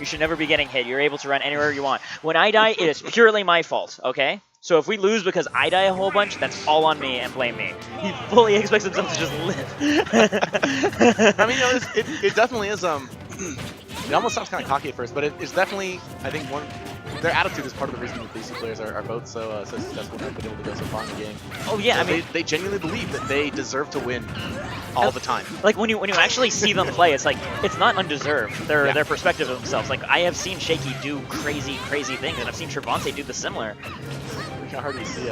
You should never be getting hit. You're able to run anywhere you want. When I die, it is purely my fault, okay? So if we lose because I die a whole bunch, that's all on me and blame me. He fully expects himself to just live. I mean, it definitely is, it almost sounds kind of cocky at first, but it's definitely, I think, their attitude is part of the reason that these two players are both so successful and have been able to go so far in the game. Oh yeah, I mean, they genuinely believe that they deserve to win all the time. Like when you actually see them play, it's like it's not undeserved. Their perspective of themselves. Like I have seen Shaky do crazy things, and I've seen Trevonte do the similar. We can hardly see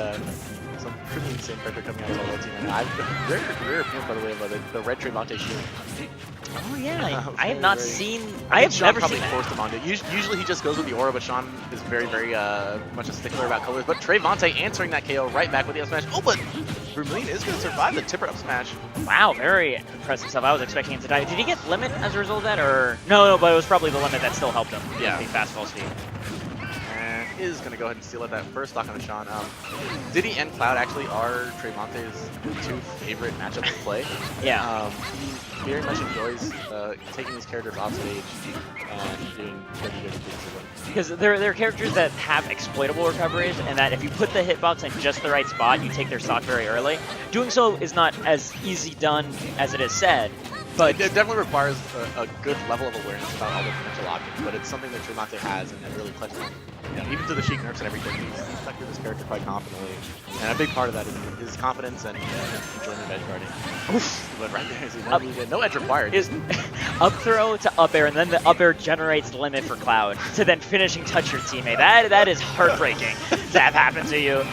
some pretty insane pressure coming out of the low team. And very rare appearance, by the way, of the red Trevonte shield. Oh yeah, I have not seen. I have never probably seen that. forced him on it. Usually he just goes with the aura, but Sean is very much a stickler about colors. But Trevonte answering that KO right back with the up smash. Oh, but Vermillion is going to survive the tipper up smash. Wow, very impressive stuff. I was expecting him to die. Did he get limit as a result of that, or no? But it was probably the limit that still helped him. Yeah, the fast fall speed. Is going to go ahead and steal at that first stock on Sean. Diddy and Cloud actually are Trevonte's two favorite matchups to play. Yeah. He very much enjoys taking his characters off stage and doing good things with them. Because they're characters that have exploitable recoveries, and that if you put the hitbox in just the right spot, you take their stock very early. Doing so is not as easy done as it is said. But it definitely requires a good level of awareness about all the potential options, but it's something that Trevonte has and really clutches on. Even to the Sheik nerfs and everything, he's stuck with his character quite confidently. And a big part of that is his confidence and enjoyment of edge guarding. Oof. But right there, no edge required. Up throw to up air, and then the up air generates the limit for Cloud to then finishing touch your teammate. That is heartbreaking to have happen to you.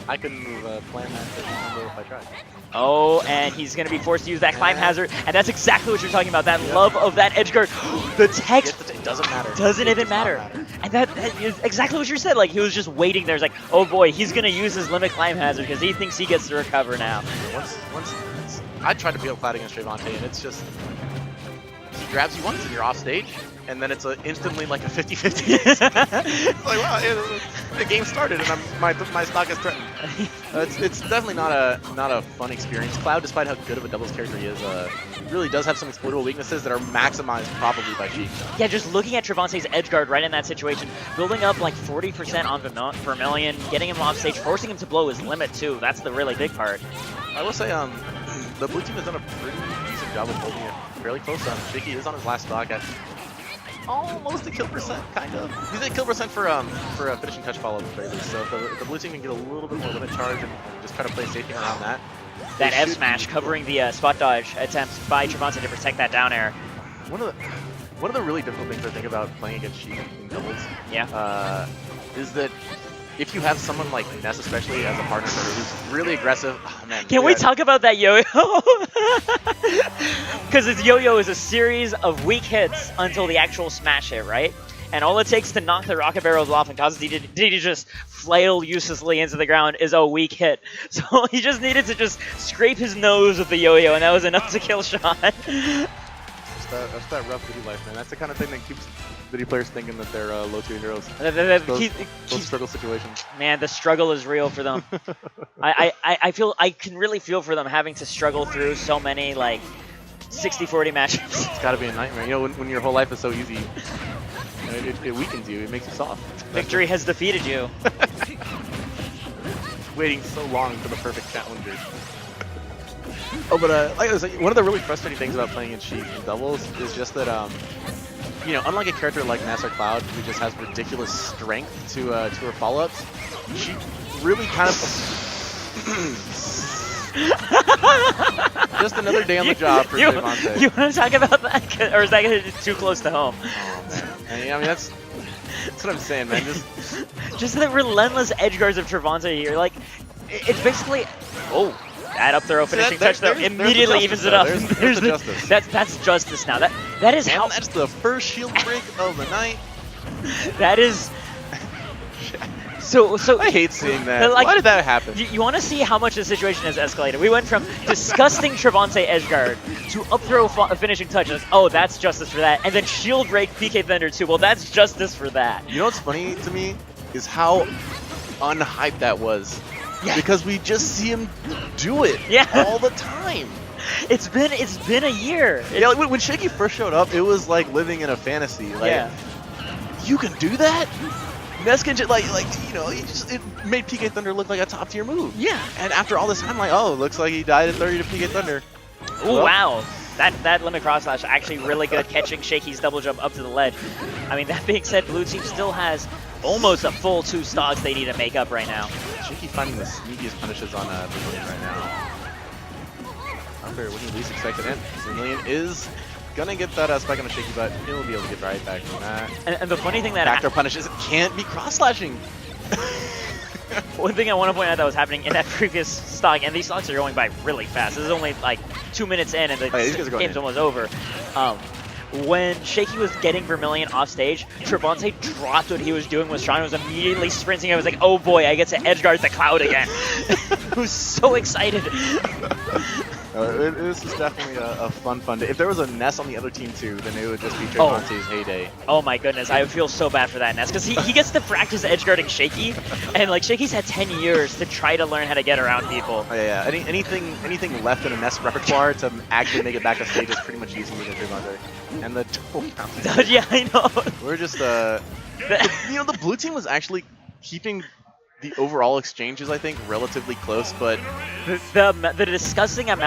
I couldn't plan that if I tried. Oh, and he's going to be forced to use that climb hazard, and that's exactly what you're talking about, that love of that edge guard. The text it doesn't matter. Doesn't even matter. And that is exactly what you said. Like, he was just waiting there. He's like, oh boy, he's going to use his limit climb hazard because he thinks he gets to recover now. I tried to beat up Cloud against Trevonte, and it's just, he grabs you once and you're off stage, and then it's instantly like a 50-50. It's like, wow, the game started and my stock is threatened. It's definitely not a fun experience. Cloud, despite how good of a doubles character he is, really does have some exploitable weaknesses that are maximized probably by Sheik. Yeah, just looking at Trevonte's edge guard right in that situation, building up like 40% on Vermillion, getting him off stage, forcing him to blow his limit too. That's the really big part. I will say, the blue team has done a pretty decent job of holding it fairly close. Shaky is on his last stock at almost a kill percent, kind of. He's at kill percent for a finishing touch follow-up at the very least. So if the blue team can get a little bit more limit charge and just try to play safety around that. That F smash covering the spot dodge attempts by Trevonte to protect that down air. One of the really difficult things I think about playing against Sheik in doubles, is that if you have someone like Ness, especially as a partner who's really aggressive, oh man. Can we talk about that yo-yo? Because his yo-yo is a series of weak hits until the actual smash hit, right? And all it takes to knock the rocket barrels off and causes Didi to just flail uselessly into the ground is a weak hit. So he just needed to just scrape his nose with the yo-yo, and that was enough to kill Sean. That's that rough Diddy life, man. That's the kind of thing that keeps Diddy players thinking that they're low-tier heroes. Those struggle situations. Man, the struggle is real for them. I can really feel for them having to struggle through so many like 60-40 matches. It's got to be a nightmare. You know, when your whole life is so easy, it weakens you. It makes you soft. Victory has defeated you. Waiting so long for the perfect challenger. Oh, but like I was saying, one of the really frustrating things about playing in Sheik in doubles is just that, you know, unlike a character like Ness or Cloud, who just has ridiculous strength to her follow-ups, she really kind of just another day on the job for Trevonte. You want to talk about that, or is that too close to home? Oh man, I mean that's what I'm saying, man. Just the relentless edge guards of Trevonte here, like it's basically that up throw finishing touch though immediately evens it up. There's the justice. That's justice now. That is how. That's the first shield break of the night. That is. So I hate seeing that. Like, why did that happen? You want to see how much the situation has escalated. We went from disgusting Trevonte edgeguard to up throw finishing touches. Oh, that's justice for that. And then shield break PK Thunder too. Well, that's justice for that. You know what's funny to me is how unhyped that was. Yeah. Because we just see him do it all the time. It's been a year. Yeah, like when Shaky first showed up, it was like living in a fantasy. Like, You can do that? Ness can just it made PK Thunder look like a top tier move. Yeah. And after all this time, like, oh, looks like he died at 30 to PK Thunder. Ooh, wow. That limit cross slash actually really good, catching Shaky's double jump up to the ledge. I mean, that being said, blue team still has almost a full 2 stocks they need to make up right now. Shaky finding the sneakiest punishes on Vermillion right now. After when you least expected it, Vermillion is gonna get that spike on the Shaky, but he'll be able to get right back from that. And the funny thing that backdoor punishes can't be cross slashing. One thing I want to point out that was happening in that previous stock, and these stocks are going by really fast. This is only like 2 minutes in, and the game's almost over. When Shaky was getting Vermillion off stage, Trevonte dropped what he was doing, was trying, was immediately sprinting. I was like, oh boy, I get to edge guard the cloud again. I was so excited. This is definitely a fun day. If there was a Ness on the other team too, then it would just be Trevonte's heyday. Oh my goodness, I would feel so bad for that Ness, because he gets to practice edge guarding Shaky, and like Shaky's had 10 years to try to learn how to get around people. Oh, yeah. Anything left in a Ness repertoire to actually make it back to stage is pretty much easy with Trevonte. And the yeah, I know. We're just the blue team was actually keeping the overall exchanges, I think, relatively close, but the disgusting amount